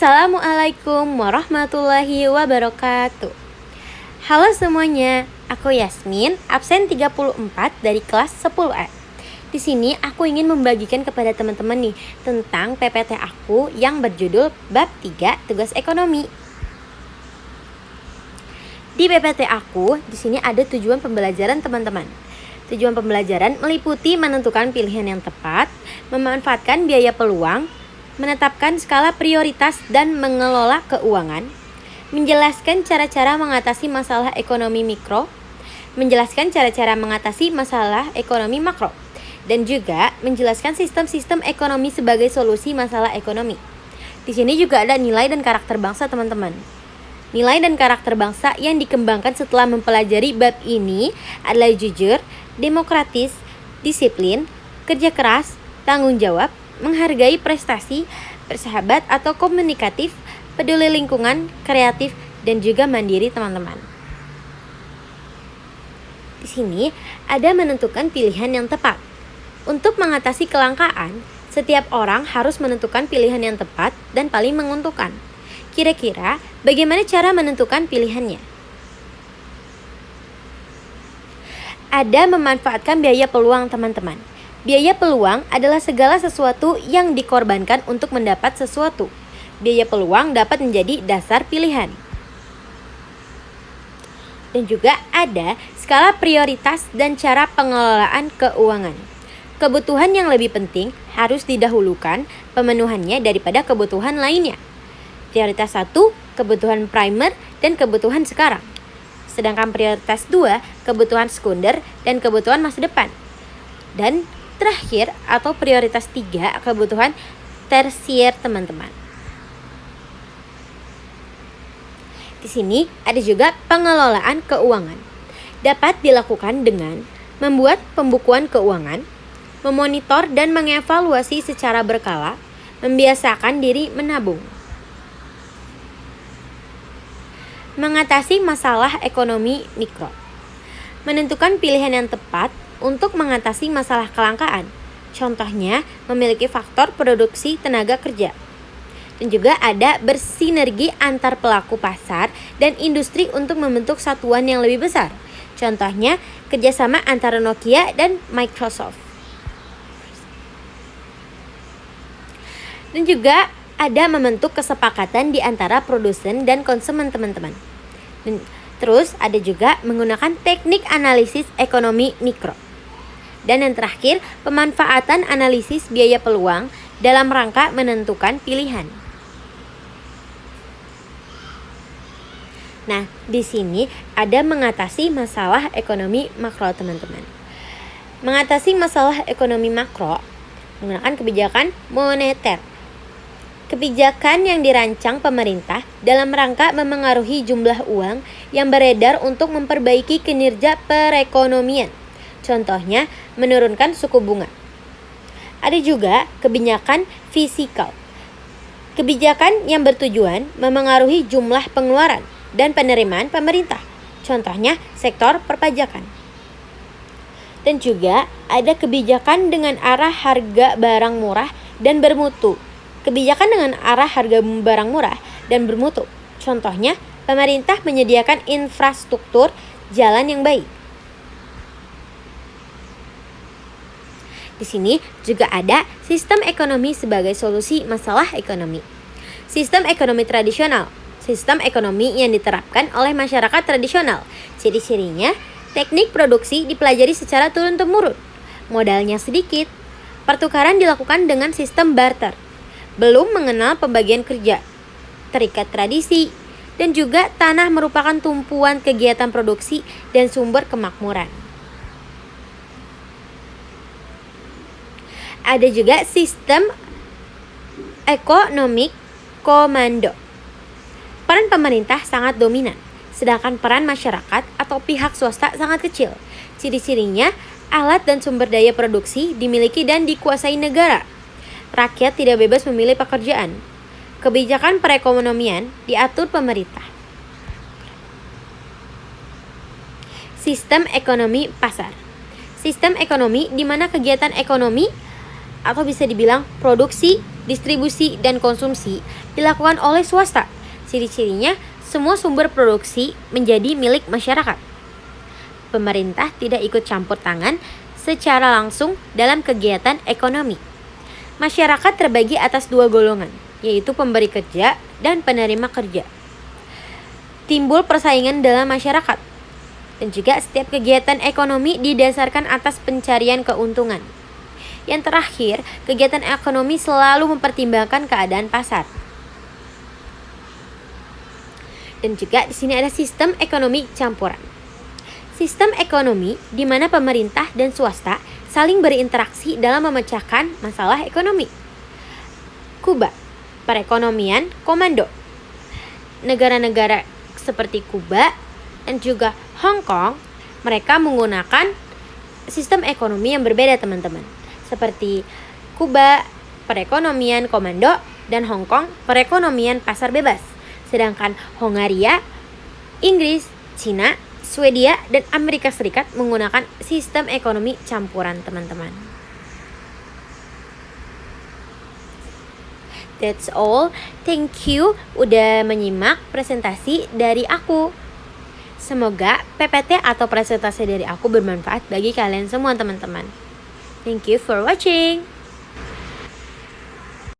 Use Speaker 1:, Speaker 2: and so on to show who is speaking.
Speaker 1: Assalamualaikum warahmatullahi wabarakatuh. Halo semuanya, aku Yasmin, absen 34 dari kelas 10A. Di sini aku ingin membagikan kepada teman-teman nih tentang PPT aku yang berjudul Bab 3 Tugas Ekonomi. Di PPT aku, di sini ada tujuan pembelajaran teman-teman. Tujuan pembelajaran meliputi menentukan pilihan yang tepat, memanfaatkan biaya peluang, menetapkan skala prioritas dan mengelola keuangan, menjelaskan cara-cara mengatasi masalah ekonomi mikro, menjelaskan cara-cara mengatasi masalah ekonomi makro, dan juga menjelaskan sistem-sistem ekonomi sebagai solusi masalah ekonomi. Di sini juga ada nilai dan karakter bangsa, teman-teman. Nilai dan karakter bangsa yang dikembangkan setelah mempelajari bab ini adalah jujur, demokratis, disiplin, kerja keras, tanggung jawab, menghargai prestasi, bersahabat atau komunikatif, peduli lingkungan, kreatif, dan juga mandiri, teman-teman. Di sini ada menentukan pilihan yang tepat. Untuk mengatasi kelangkaan, setiap orang harus menentukan pilihan yang tepat dan paling menguntungkan. Kira-kira bagaimana cara menentukan pilihannya? Ada memanfaatkan biaya peluang, teman-teman. Biaya peluang adalah segala sesuatu yang dikorbankan untuk mendapat sesuatu. Biaya peluang dapat menjadi dasar pilihan. Dan juga ada skala prioritas dan cara pengelolaan keuangan. Kebutuhan yang lebih penting harus didahulukan pemenuhannya daripada kebutuhan lainnya. Prioritas 1, kebutuhan primer dan kebutuhan sekarang. Sedangkan prioritas 2, kebutuhan sekunder dan kebutuhan masa depan. Dan terakhir atau prioritas 3, kebutuhan tersier, teman-teman. Di sini ada juga pengelolaan keuangan. Dapat dilakukan dengan membuat pembukuan keuangan, memonitor dan mengevaluasi secara berkala, membiasakan diri menabung. Mengatasi masalah ekonomi mikro. Menentukan pilihan yang tepat untuk mengatasi masalah kelangkaan. Contohnya, memiliki faktor produksi tenaga kerja. Dan juga ada bersinergi antar pelaku pasar dan industri untuk membentuk satuan yang lebih besar. Contohnya, kerjasama antara Nokia dan Microsoft. Dan juga ada membentuk kesepakatan di antara produsen dan konsumen, teman-teman. Dan terus ada juga menggunakan teknik analisis ekonomi mikro. Dan yang terakhir, pemanfaatan analisis biaya peluang dalam rangka menentukan pilihan. Nah, di sini ada mengatasi masalah ekonomi makro, teman-teman. Mengatasi masalah ekonomi makro menggunakan kebijakan moneter. Kebijakan yang dirancang pemerintah dalam rangka memengaruhi jumlah uang yang beredar untuk memperbaiki kinerja perekonomian. Contohnya, menurunkan suku bunga. Ada juga kebijakan fiskal. Kebijakan yang bertujuan memengaruhi jumlah pengeluaran dan penerimaan pemerintah. Contohnya, sektor perpajakan. Dan juga ada kebijakan dengan arah harga barang murah dan bermutu. Kebijakan dengan arah harga barang murah dan bermutu. Contohnya, pemerintah menyediakan infrastruktur jalan yang baik. Di sini juga ada sistem ekonomi sebagai solusi masalah ekonomi. Sistem ekonomi tradisional, sistem ekonomi yang diterapkan oleh masyarakat tradisional. Ciri-cirinya, teknik produksi dipelajari secara turun-temurun. Modalnya sedikit. Pertukaran dilakukan dengan sistem barter. Belum mengenal pembagian kerja, terikat tradisi, dan juga tanah merupakan tumpuan kegiatan produksi dan sumber kemakmuran. Ada juga sistem ekonomi komando. Peran pemerintah sangat dominan, sedangkan peran masyarakat atau pihak swasta sangat kecil. Ciri-cirinya, alat dan sumber daya produksi dimiliki dan dikuasai negara. Rakyat tidak bebas memilih pekerjaan. Kebijakan perekonomian diatur pemerintah. Sistem ekonomi pasar. Sistem ekonomi di mana kegiatan ekonomi atau bisa dibilang produksi distribusi, dan konsumsi dilakukan oleh swasta. Ciri-cirinya, semua sumber produksi menjadi milik masyarakat. Pemerintah tidak ikut campur tangan secara langsung dalam kegiatan ekonomi. Masyarakat terbagi atas dua golongan, yaitu pemberi kerja dan penerima kerja. Timbul persaingan dalam masyarakat, dan juga setiap kegiatan ekonomi didasarkan atas pencarian keuntungan. Yang terakhir, kegiatan ekonomi selalu mempertimbangkan keadaan pasar. Dan juga di sini ada sistem ekonomi campuran. Sistem ekonomi di mana pemerintah dan swasta saling berinteraksi dalam memecahkan masalah ekonomi. Kuba, perekonomian komando. Negara-negara seperti Kuba dan juga Hong Kong, mereka menggunakan sistem ekonomi yang berbeda, teman-teman. Seperti Kuba, perekonomian komando, dan Hong Kong, perekonomian pasar bebas. Sedangkan Hongaria, Inggris, Cina, Swedia, dan Amerika Serikat menggunakan sistem ekonomi campuran, teman-teman. That's all. Thank you udah menyimak presentasi dari aku. Semoga PPT atau presentasi dari aku bermanfaat bagi kalian semua, teman-teman. Thank you for watching.